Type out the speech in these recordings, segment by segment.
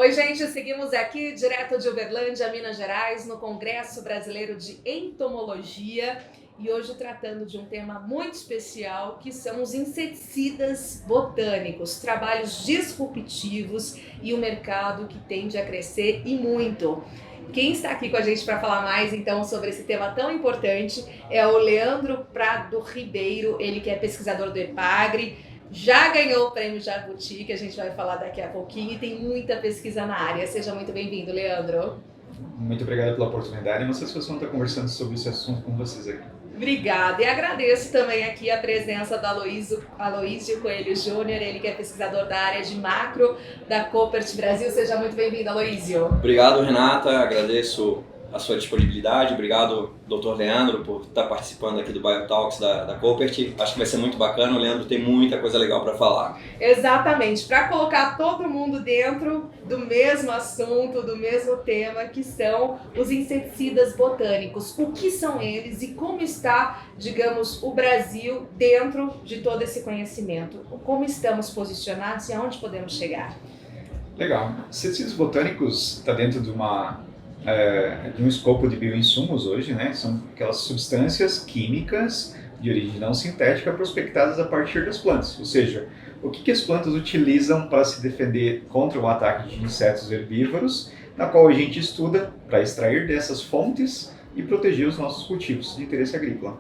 Oi, gente, seguimos aqui direto de Uberlândia, Minas Gerais, no Congresso Brasileiro de Entomologia e hoje tratando de um tema muito especial que são os inseticidas botânicos, trabalhos disruptivos e o mercado que tende a crescer e muito. Quem está aqui com a gente para falar mais então sobre esse tema tão importante é o Leandro Prado Ribeiro, ele que é pesquisador do EPAGRE, já ganhou o prêmio Jabuti, que a gente vai falar daqui a pouquinho, e tem muita pesquisa na área. Seja muito bem-vindo, Leandro. Muito obrigado pela oportunidade. Uma satisfação estar conversando sobre esse assunto com vocês aqui. Obrigada. E agradeço também aqui a presença do Aloísio Coelho Júnior, ele que é pesquisador da área de macro da Coopert Brasil. Seja muito bem-vindo, Aloísio. Obrigado, Renata. Agradeço a sua disponibilidade. Obrigado, Dr. Leandro, por estar participando aqui do Biotalks da Coopert. Acho que vai ser muito bacana. O Leandro tem muita coisa legal para falar. Exatamente. Para colocar todo mundo dentro do mesmo assunto, do mesmo tema, que são os inseticidas botânicos. O que são eles e como está, digamos, o Brasil dentro de todo esse conhecimento? Como estamos posicionados e aonde podemos chegar? Legal. Inseticidas botânicos está dentro de um escopo de bioinsumos hoje, né? São aquelas substâncias químicas de origem não sintética prospectadas a partir das plantas. Ou seja, o que as plantas utilizam para se defender contra o ataque de insetos herbívoros, na qual a gente estuda para extrair dessas fontes e proteger os nossos cultivos de interesse agrícola.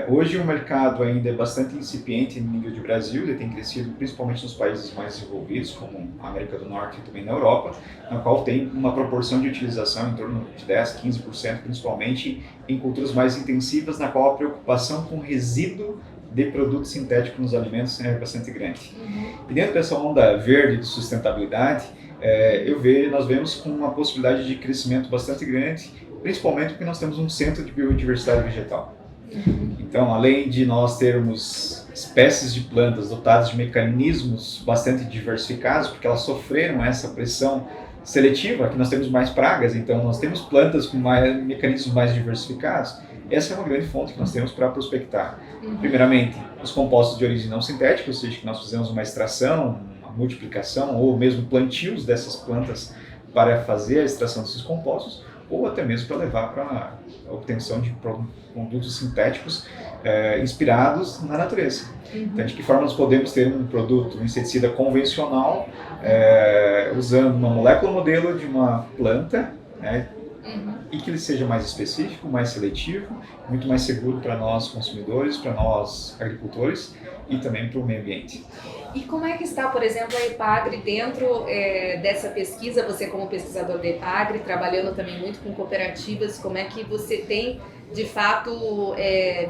Hoje o mercado ainda é bastante incipiente no nível de Brasil, ele tem crescido principalmente nos países mais desenvolvidos, como a América do Norte e também na Europa, na qual tem uma proporção de utilização em torno de 10%, 15%, principalmente em culturas mais intensivas, na qual a preocupação com resíduo de produto sintético nos alimentos é bastante grande. E dentro dessa onda verde de sustentabilidade, nós vemos com uma possibilidade de crescimento bastante grande, principalmente porque nós temos um centro de biodiversidade vegetal. Então, além de nós termos espécies de plantas dotadas de mecanismos bastante diversificados, porque elas sofreram essa pressão seletiva, aqui nós temos mais pragas, então nós temos plantas com mecanismos mais diversificados, essa é uma grande fonte que nós temos para prospectar. Primeiramente, os compostos de origem não sintética, ou seja, que nós fizemos uma extração, uma multiplicação ou mesmo plantios dessas plantas para fazer a extração desses compostos, ou até mesmo para levar para a obtenção de produtos sintéticos inspirados na natureza. Então, de que forma nós podemos ter um produto, um inseticida convencional, usando uma molécula modelo de uma planta, né, e que ele seja mais específico, mais seletivo, muito mais seguro para nós consumidores, para nós agricultores e também para o meio ambiente. E como é que está, por exemplo, a EPAGRE dentro dessa pesquisa, você como pesquisador da EPAGRE, trabalhando também muito com cooperativas, como é que você tem, de fato,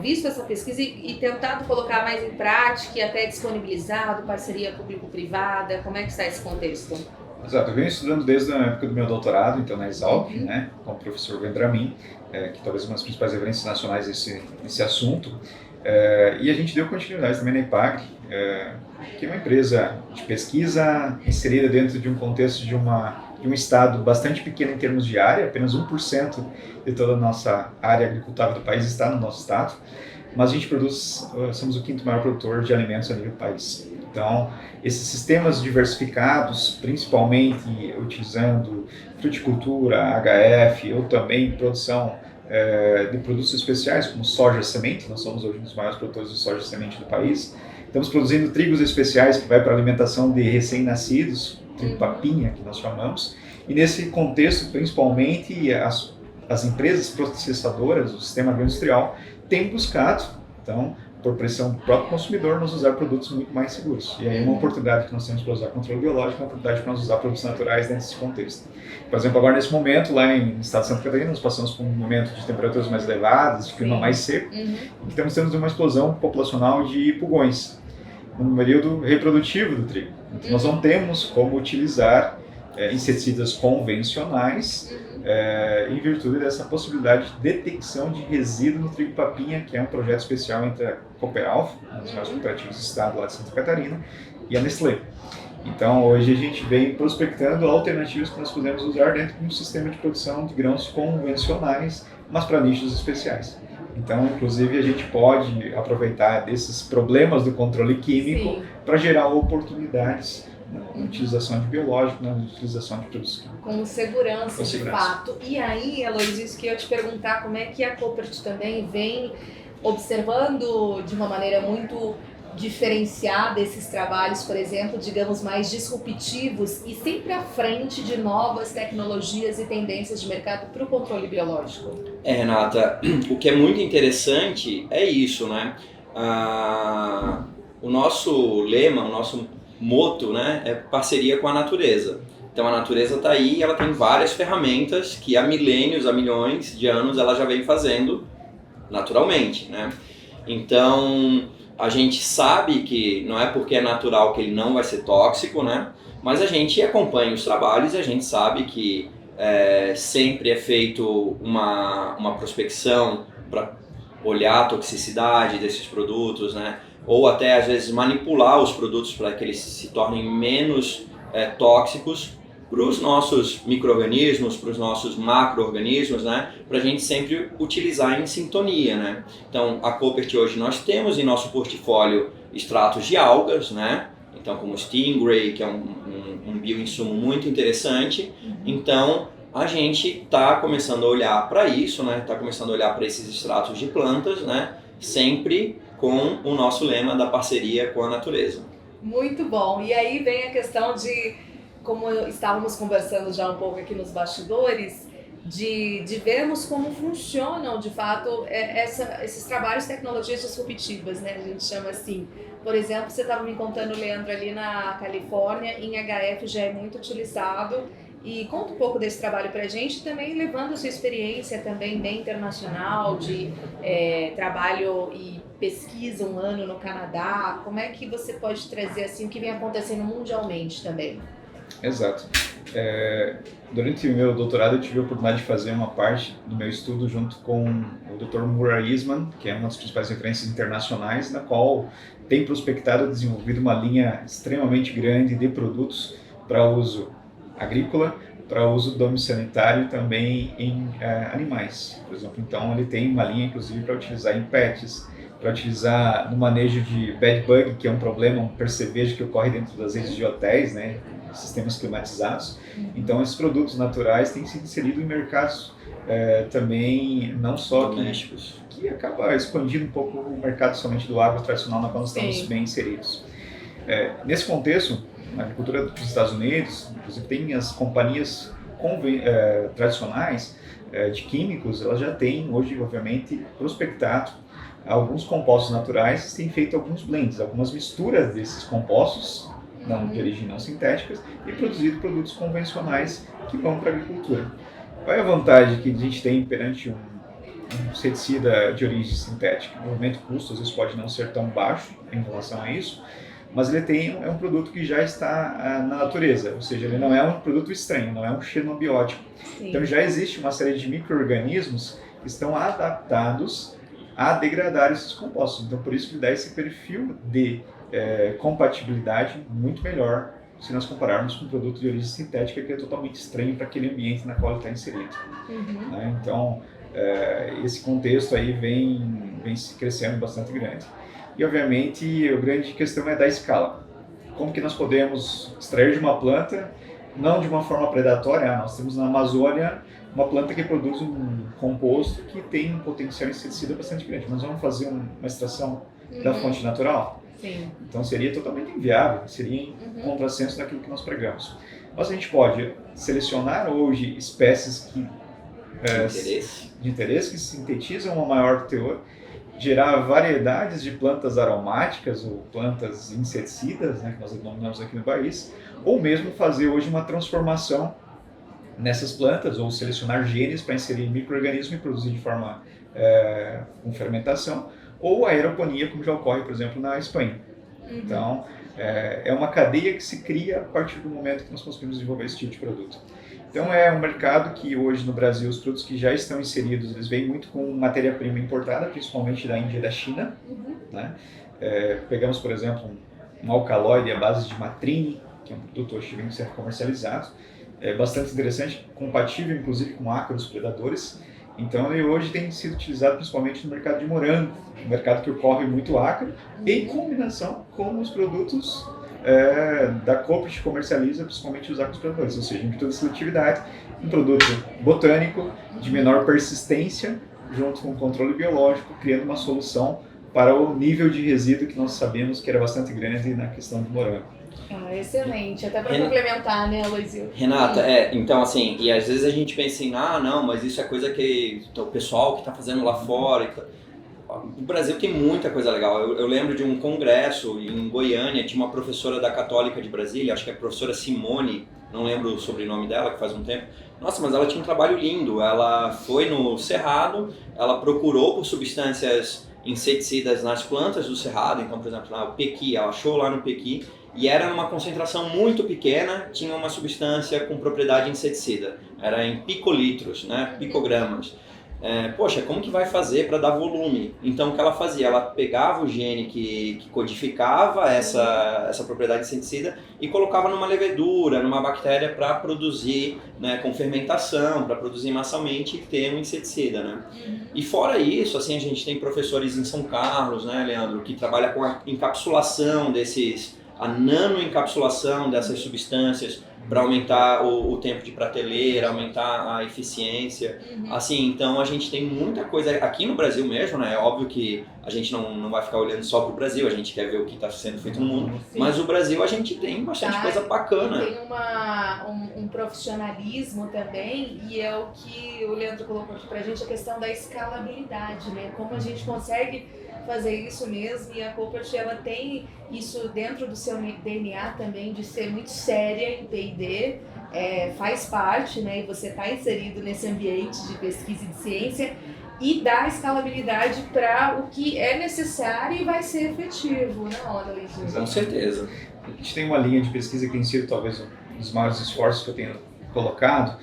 visto essa pesquisa e tentado colocar mais em prática e até disponibilizado, parceria público-privada, como é que está esse contexto? Exato, eu venho estudando desde a época do meu doutorado, então na Exalc, né, com o professor Vendramin, que talvez uma das principais referências nacionais nesse assunto, e a gente deu continuidade também na EPAGRE, que é uma empresa de pesquisa inserida dentro de um contexto de um estado bastante pequeno em termos de área, apenas 1% de toda a nossa área agricultável do país está no nosso estado, mas a gente somos o quinto maior produtor de alimentos a nível do país. Então, esses sistemas diversificados, principalmente utilizando fruticultura, HF, ou também produção de produtos especiais, como soja semente, nós somos hoje um dos maiores produtores de soja semente do país. Estamos produzindo trigos especiais que vai para a alimentação de recém-nascidos, trigo papinha, que nós chamamos. E nesse contexto, principalmente, as empresas processadoras, o sistema agroindustrial, têm buscado, então, por pressão do próprio consumidor, nos usar produtos muito mais seguros. E aí é uma oportunidade que nós temos para usar controle biológico, uma oportunidade para nós usar produtos naturais dentro desse contexto. Por exemplo, agora nesse momento, lá no estado de Santa Catarina, nós passamos por um momento de temperaturas mais elevadas, de clima mais seco, e estamos tendo uma explosão populacional de pulgões no período reprodutivo do trigo. Então, nós não temos como utilizar inseticidas convencionais em virtude dessa possibilidade de detecção de resíduo no trigo papinha, que é um projeto especial entre a Cooperalf, uma das maiores cooperativas do estado lá de Santa Catarina, e a Nestlé. Então, hoje a gente vem prospectando alternativas que nós podemos usar dentro de um sistema de produção de grãos convencionais, mas para nichos especiais. Então, inclusive, a gente pode aproveitar desses problemas do controle químico para gerar oportunidades na utilização de biológico, na utilização de produtos químicos. Com segurança, Com de segurança. fato. E aí, Heloísa, isso que eu ia te perguntar, como é que a Koppert também vem observando de uma maneira muito diferenciada esses trabalhos, por exemplo, digamos, mais disruptivos e sempre à frente de novas tecnologias e tendências de mercado para o controle biológico? Renata, o que é muito interessante é isso, né? O nosso lema, o nosso moto, né, é parceria com a natureza. Então a natureza está aí, ela tem várias ferramentas que há milênios, há milhões de anos ela já vem fazendo naturalmente, né? Então a gente sabe que não é porque é natural que ele não vai ser tóxico, né? Mas a gente acompanha os trabalhos e a gente sabe que sempre é feito uma prospecção para olhar a toxicidade desses produtos, né? Ou até às vezes manipular os produtos para que eles se tornem menos tóxicos para os nossos micro-organismos, para os nossos macro-organismos, né? Para a gente sempre utilizar em sintonia, né? Então, a Koppert hoje nós temos em nosso portfólio extratos de algas, né? Então, como o Stingray, que é um bioinsumo muito interessante. Então, a gente está começando a olhar para isso, né? Está começando a olhar para esses extratos de plantas, né? Sempre com o nosso lema da parceria com a natureza. Muito bom. E aí vem a questão de, como estávamos conversando já um pouco aqui nos bastidores, de vermos como funcionam, de fato, esses trabalhos, tecnologias disruptivas, né? A gente chama assim. Por exemplo, você estava me contando, Leandro, ali na Califórnia, em HF já é muito utilizado. E conta um pouco desse trabalho para a gente, também levando a sua experiência também bem internacional, de trabalho e pesquisa um ano no Canadá. Como é que você pode trazer assim o que vem acontecendo mundialmente também? Exato. Durante o meu doutorado eu tive a oportunidade de fazer uma parte do meu estudo junto com o Dr. Murray Eastman, que é uma das principais referências internacionais, na qual tem prospectado e desenvolvido uma linha extremamente grande de produtos para uso agrícola, para uso domiciliar também em animais, por exemplo. Então ele tem uma linha inclusive para utilizar em pets, para utilizar no manejo de bed bug, que é um problema, um percevejo que ocorre dentro das redes de hotéis, né, sistemas climatizados. Então esses produtos naturais têm sido inseridos em mercados também, não só domésticos, que acaba expandindo um pouco o mercado somente do agro tradicional na qual nós estamos bem inseridos. Nesse contexto, na agricultura dos Estados Unidos, inclusive tem as companhias tradicionais de químicos, elas já têm hoje, obviamente, prospectado alguns compostos naturais, têm feito alguns blends, algumas misturas desses compostos, não de origem não sintéticas, e produzido produtos convencionais que vão para a agricultura. Qual é a vantagem que a gente tem perante um inseticida de origem sintética? Obviamente o custo às vezes pode não ser tão baixo em relação a isso, mas ele é um produto que já está na natureza, ou seja, ele não é um produto estranho, não é um xenobiótico. Sim. Então já existe uma série de micro-organismos que estão adaptados a degradar esses compostos. Então por isso que dá esse perfil de compatibilidade muito melhor se nós compararmos com um produto de origem sintética que é totalmente estranho para aquele ambiente na qual ele está inserido. Uhum. Né? Então esse contexto aí vem se crescendo bastante grande. E, obviamente, a grande questão é da escala. Como que nós podemos extrair de uma planta, não de uma forma predatória? Nós temos na Amazônia uma planta que produz um composto que tem um potencial inseticida bastante grande. Nós vamos fazer uma extração da fonte natural? Sim. Então, seria totalmente inviável, seria em contrassenso daquilo que nós pregamos. Mas a gente pode selecionar hoje espécies de interesse que sintetizam uma maior teor, gerar variedades de plantas aromáticas ou plantas inseticidas, né, que nós denominamos aqui no país, ou mesmo fazer hoje uma transformação nessas plantas, ou selecionar genes para inserir micro-organismos e produzir de forma com fermentação, ou a aeroponia, como já ocorre, por exemplo, na Espanha. Então, é uma cadeia que se cria a partir do momento que nós conseguimos desenvolver esse tipo de produto. Então é um mercado que hoje no Brasil os produtos que já estão inseridos, eles vêm muito com matéria-prima importada, principalmente da Índia e da China. Né? Pegamos, por exemplo, um alcaloide à base de matrine, que é um produto hoje que vem sendo comercializado, bastante interessante, compatível inclusive com ácaros predadores. Então ele hoje tem sido utilizado principalmente no mercado de morango, um mercado que ocorre muito ácaro, em combinação com os produtos da Cooperate comercializa principalmente os agrocospeladores, ou seja, em virtude da seletividade, um produto botânico de menor persistência, junto com o controle biológico, criando uma solução para o nível de resíduo que nós sabemos que era bastante grande na questão do morango. Excelente, até para complementar, né, Luizio? Renata, então assim, e às vezes a gente pensa assim, não, mas isso é coisa que o pessoal que está fazendo lá fora. O Brasil tem muita coisa legal. Eu lembro de um congresso em Goiânia, tinha uma professora da Católica de Brasília, acho que é a professora Simone, não lembro o sobrenome dela, que faz um tempo. Nossa, mas ela tinha um trabalho lindo. Ela foi no Cerrado, ela procurou por substâncias inseticidas nas plantas do Cerrado, então, por exemplo, o pequi, ela achou lá no pequi, e era numa concentração muito pequena, tinha uma substância com propriedade inseticida, era em picolitros, né, picogramas. Poxa, como que vai fazer para dar volume? Então o que ela fazia? Ela pegava o gene que codificava essa propriedade inseticida e colocava numa levedura, numa bactéria para produzir, né, com fermentação, para produzir massamente e ter um inseticida, né? E fora isso, assim, a gente tem professores em São Carlos, né, Leandro, que trabalha com a encapsulação a nanoencapsulação dessas substâncias para aumentar o tempo de prateleira, aumentar a eficiência. Assim, então a gente tem muita coisa aqui no Brasil mesmo, né? É óbvio que a gente não vai ficar olhando só para o Brasil, a gente quer ver o que está sendo feito no mundo. Sim. Mas o Brasil a gente tem bastante coisa bacana. Tem um profissionalismo também, e é o que o Leandro colocou aqui para a gente, a questão da escalabilidade, né? Como a gente consegue fazer isso mesmo, e a Cooperate, ela tem isso dentro do seu DNA também, de ser muito séria em P&D, faz parte, né, e você está inserido nesse ambiente de pesquisa e de ciência, e dá escalabilidade para o que é necessário e vai ser efetivo, né, Luiz? Com certeza. A gente tem uma linha de pesquisa que tem sido talvez um dos maiores esforços que eu tenho colocado,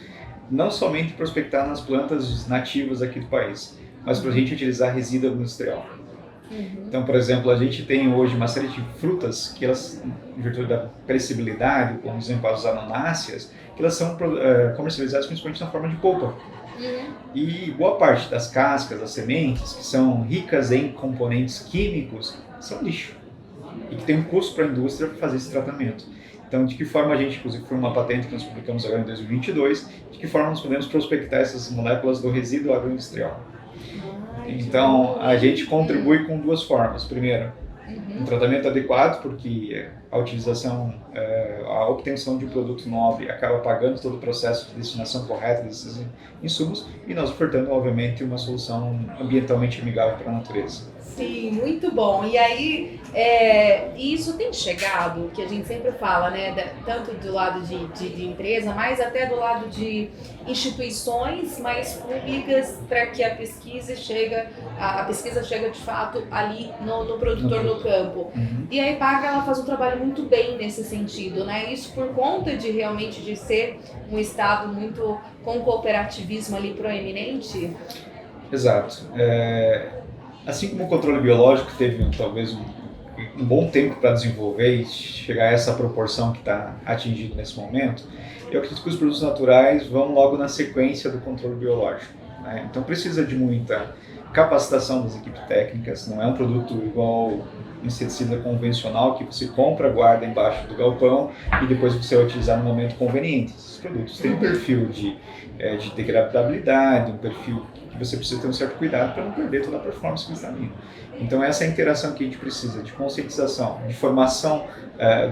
não somente prospectar nas plantas nativas aqui do país, mas para a gente utilizar resíduo industrial. Então, por exemplo, a gente tem hoje uma série de frutas que elas, em virtude da perecibilidade, como exemplo as ananáceas, que elas são comercializadas principalmente na forma de polpa. E boa parte das cascas, das sementes, que são ricas em componentes químicos, são lixo. E que tem um custo para a indústria fazer esse tratamento. Então, de que forma a gente, inclusive foi uma patente que nós publicamos agora em 2022, de que forma nós podemos prospectar essas moléculas do resíduo agroindustrial. Então, a gente contribui com duas formas. Primeiro, um tratamento adequado, porque a utilização, a obtenção de um produto nobre acaba pagando todo o processo de destinação correta desses insumos, e nós ofertando, obviamente, uma solução ambientalmente amigável para a natureza. Sim, muito bom. E aí, isso tem chegado, que a gente sempre fala, né, tanto do lado de empresa, mas até do lado de instituições mais públicas, para que a pesquisa chega de fato ali no produtor no campo. E a EPAGRE, ela faz um trabalho muito bem nesse sentido, né? Isso por conta de realmente de ser um estado muito com cooperativismo ali proeminente. Exato. Assim como o controle biológico teve talvez um bom tempo para desenvolver e chegar a essa proporção que está atingido nesse momento, eu acredito que os produtos naturais vão logo na sequência do controle biológico, né? Então precisa de muita capacitação das equipes técnicas, não é um produto igual inseticida convencional que você compra, guarda embaixo do galpão e depois você vai utilizar no momento conveniente. Esses produtos têm um perfil de degradabilidade, um perfil que você precisa ter um certo cuidado para não perder toda a performance que está ali. Então essa é a interação que a gente precisa, de conscientização, de formação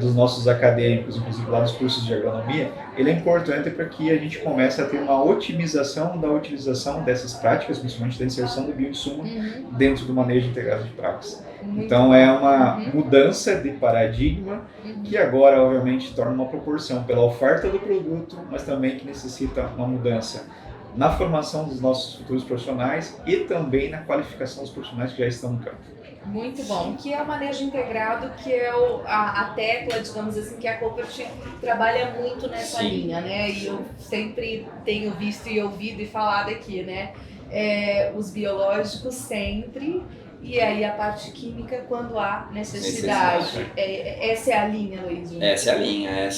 dos nossos acadêmicos, inclusive lá nos cursos de agronomia, ele é importante para que a gente comece a ter uma otimização da utilização dessas práticas, principalmente da inserção do bioinsumo dentro do manejo integrado de pragas. Então é uma mudança de paradigma que agora obviamente torna uma proporção pela oferta do produto, mas também que necessita uma mudança na formação dos nossos futuros profissionais e também na qualificação dos profissionais que já estão no campo. Muito bom, que é o manejo integrado, que é a tecla, digamos assim, que a Cooperate trabalha muito nessa linha, né? E eu sempre tenho visto e ouvido e falado aqui, né? Os biológicos sempre, e aí a parte química quando há necessidade. Essa é a linha, Luiz? Essa é a linha,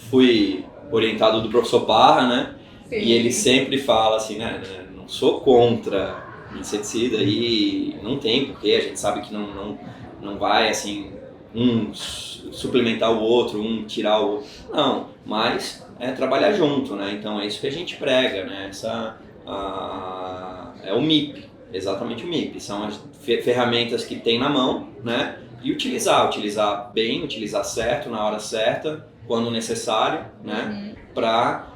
fui orientado do professor Parra, né? Sim. E ele sempre fala assim, né? Não sou contra inseticida e não tem porque a gente sabe que não vai assim um suplementar o outro, um tirar o outro. Não, mas é trabalhar junto, né? Então é isso que a gente prega, né? É o MIP, exatamente o MIP. São as ferramentas que tem na mão, né? E utilizar bem, utilizar certo, na hora certa, quando necessário, né? Para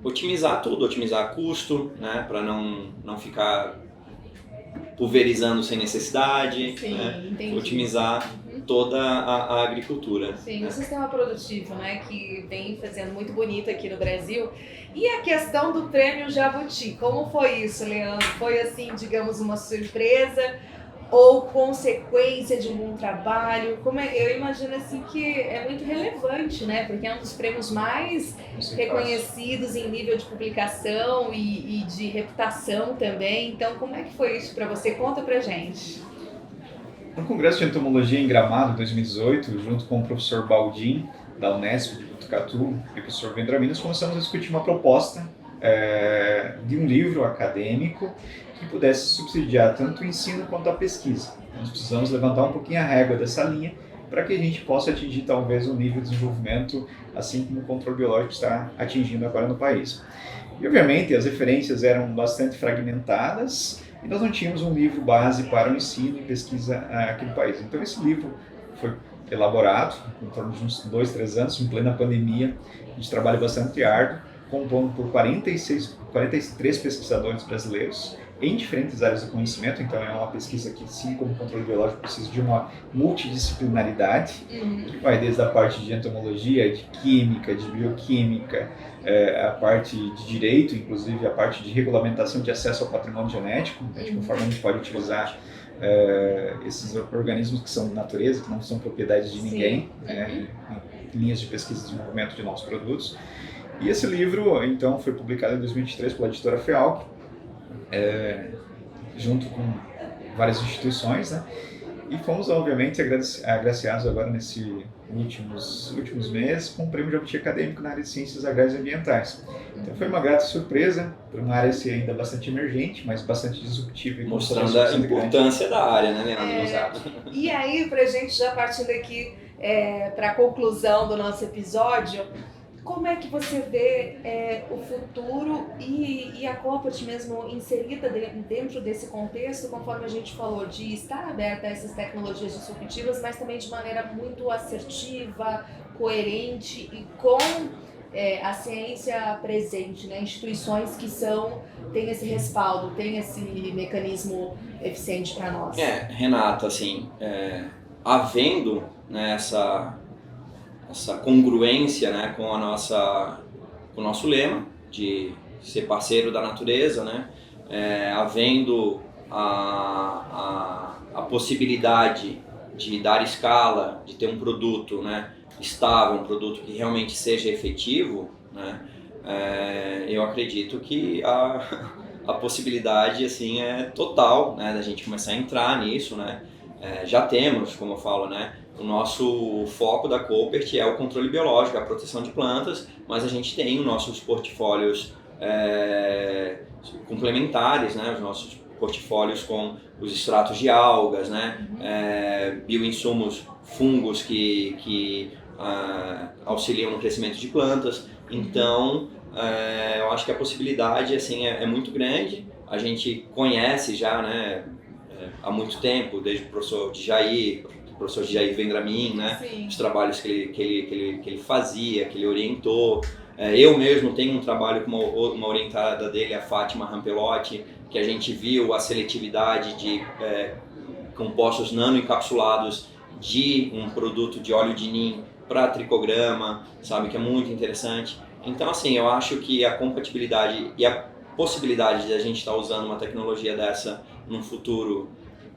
otimizar tudo, otimizar custo, né? Para não ficar pulverizando sem necessidade, sim, né? Otimizar toda a agricultura. Sim, o sistema produtivo, né, que vem fazendo muito bonito aqui no Brasil. E a questão do prêmio Jabuti, como foi isso, Leandro? Foi assim, digamos, uma surpresa ou consequência de um bom trabalho? Eu imagino assim que é muito relevante, né? Porque é um dos prêmios mais reconhecidos em nível de publicação e de reputação também. Então, como é que foi isso para você? Conta pra gente. No Congresso de Entomologia em Gramado, 2018, junto com o professor Baldim, da Unesp de Botucatu, e o professor Vendraminas, começamos a discutir uma proposta de um livro acadêmico que pudesse subsidiar tanto o ensino quanto a pesquisa. Nós precisamos levantar um pouquinho a régua dessa linha para que a gente possa atingir talvez um nível de desenvolvimento assim como o controle biológico está atingindo agora no país. E obviamente as referências eram bastante fragmentadas e nós não tínhamos um livro base para o ensino e pesquisa aqui no país. Então esse livro foi elaborado em torno de uns 2, 3 anos, em plena pandemia, de trabalho bastante árduo, compondo por 43 pesquisadores brasileiros em diferentes áreas do conhecimento. Então é uma pesquisa que, sim, como controle biológico, precisa de uma multidisciplinaridade, que vai desde a parte de entomologia, de química, de bioquímica, a parte de direito, inclusive a parte de regulamentação de acesso ao patrimônio genético, de conforme a gente pode utilizar esses organismos que são de natureza, que não são propriedade de ninguém, em linhas de pesquisa e desenvolvimento de novos produtos. E esse livro, então, foi publicado em 2023 pela editora FEALC, junto com várias instituições, né? E fomos, obviamente, agraciados agora nesses últimos meses com o Prêmio Jabuti Acadêmico na área de Ciências Agrárias e Ambientais. Então foi uma grata surpresa, para uma área ainda bastante emergente, mas bastante disruptiva. E mostrando a importância da área, né, Leandro? E aí, para a gente já partindo aqui para a conclusão do nosso episódio, como é que você vê o futuro e a Coopert mesmo inserida dentro desse contexto, conforme a gente falou, de estar aberta a essas tecnologias disruptivas, mas também de maneira muito assertiva, coerente e com a ciência presente, né? Instituições que têm esse respaldo, têm esse mecanismo eficiente para nós. Renata, assim, havendo, né, essa congruência, né, com o nosso lema de ser parceiro da natureza, né, havendo a possibilidade de dar escala, de ter um produto, né, estável, um produto que realmente seja efetivo, né, eu acredito que a possibilidade assim é total, né, da gente começar a entrar nisso, né. Já temos, como eu falo, né, o nosso foco da Coopert é o controle biológico, a proteção de plantas, mas a gente tem os nossos portfólios complementares, né, os nossos portfólios com os extratos de algas, né, bioinsumos, fungos que auxiliam no crescimento de plantas. Então, eu acho que a possibilidade assim, é muito grande. A gente conhece já, né, há muito tempo, desde o professor Jair Vendramin, né, os trabalhos que ele fazia, que ele orientou. Eu mesmo tenho um trabalho com uma orientada dele, a Fátima Rampelotti, que a gente viu a seletividade de compostos nanoencapsulados de um produto de óleo de NIM para tricograma, sabe, que é muito interessante. Então, assim, eu acho que a compatibilidade e a possibilidade de a gente estar usando uma tecnologia dessa num futuro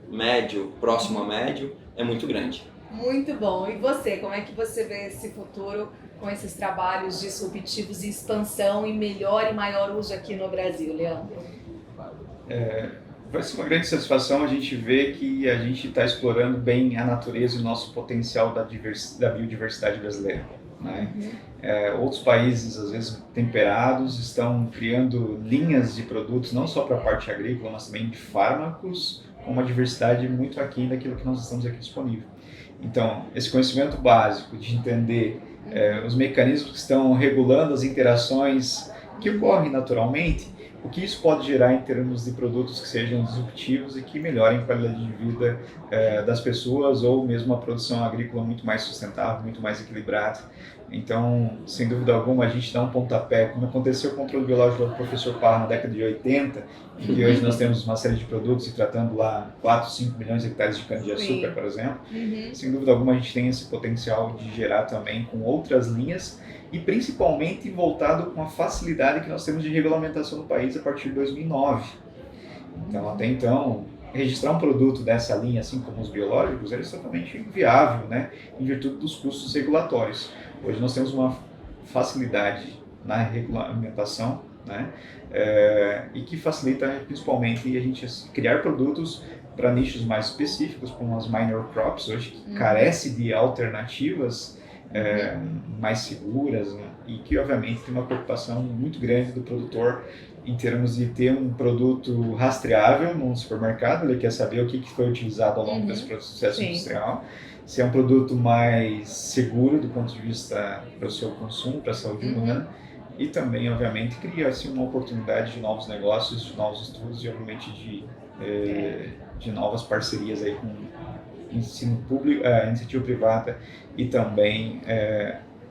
médio, próximo a médio, é muito grande. Muito bom. E você, como é que você vê esse futuro com esses trabalhos disruptivos e expansão e melhor e maior uso aqui no Brasil, Leandro? Vai ser uma grande satisfação a gente ver que a gente está explorando bem a natureza e o nosso potencial da biodiversidade brasileira, né? Outros países, às vezes temperados, estão criando linhas de produtos, não só para a parte agrícola, mas também de fármacos, com uma diversidade muito aquém daquilo que nós estamos aqui disponível. Então, esse conhecimento básico de entender os mecanismos que estão regulando as interações que ocorrem naturalmente, o que isso pode gerar em termos de produtos que sejam disruptivos e que melhorem a qualidade de vida das pessoas, ou mesmo a produção agrícola muito mais sustentável, muito mais equilibrada. Então, sem dúvida alguma, a gente dá um pontapé, como aconteceu com o controle biológico do professor Parra na década de 80, em que hoje nós temos uma série de produtos e tratando lá 4, 5 milhões de hectares de cana-de-açúcar, por exemplo. Sem dúvida alguma, a gente tem esse potencial de gerar também com outras linhas, e principalmente voltado com a facilidade que nós temos de regulamentação no país a partir de 2009. Então, até então, registrar um produto dessa linha, assim como os biológicos, era totalmente inviável, né, em virtude dos custos regulatórios. Hoje nós temos uma facilidade na regulamentação, né, e que facilita principalmente a gente criar produtos para nichos mais específicos, como as minor crops, hoje que carece de alternativas mais seguras, né? E que obviamente tem uma preocupação muito grande do produtor em termos de ter um produto rastreável no supermercado. Ele quer saber o que foi utilizado ao longo desse processo industrial, se é um produto mais seguro do ponto de vista para o seu consumo, para a saúde humana, e também obviamente cria assim, uma oportunidade de novos negócios, de novos estudos e obviamente de novas parcerias aí com ensino público, iniciativa privada e também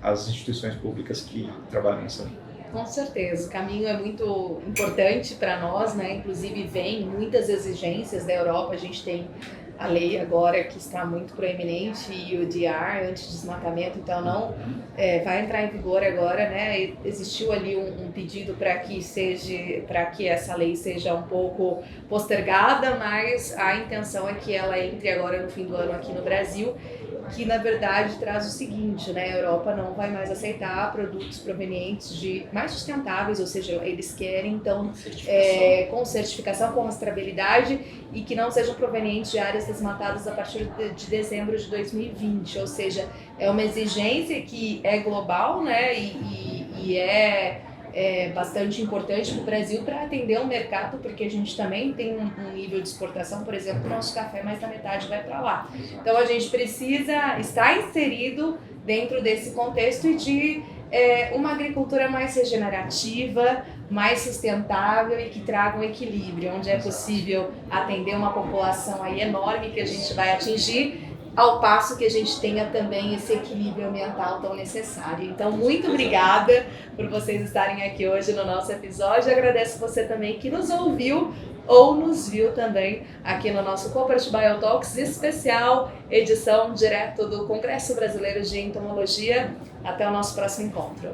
as instituições públicas que trabalham nessa linha. Com certeza, o caminho é muito importante para nós, né? Inclusive vem muitas exigências da Europa, a gente tem a lei agora que está muito proeminente, e o DR, anti-desmatamento, então não vai entrar em vigor agora, né? Existiu ali um pedido para que essa lei seja um pouco postergada, mas a intenção é que ela entre agora no fim do ano aqui no Brasil, que na verdade traz o seguinte, né? A Europa não vai mais aceitar produtos provenientes de mais sustentáveis, ou seja, eles querem então com certificação, com rastreabilidade, e que não sejam provenientes de áreas desmatadas a partir de dezembro de 2020, ou seja, é uma exigência que é global, né? E é bastante importante para o Brasil para atender o mercado, porque a gente também tem um nível de exportação, por exemplo, do nosso café, mais da metade vai para lá. Então a gente precisa estar inserido dentro desse contexto e de uma agricultura mais regenerativa, mais sustentável e que traga um equilíbrio, onde é possível atender uma população aí enorme que a gente vai atingir, ao passo que a gente tenha também esse equilíbrio ambiental tão necessário. Então, muito obrigada por vocês estarem aqui hoje no nosso episódio. Agradeço você também que nos ouviu ou nos viu também aqui no nosso Cooperative Biotalks, especial edição direto do Congresso Brasileiro de Entomologia. Até o nosso próximo encontro.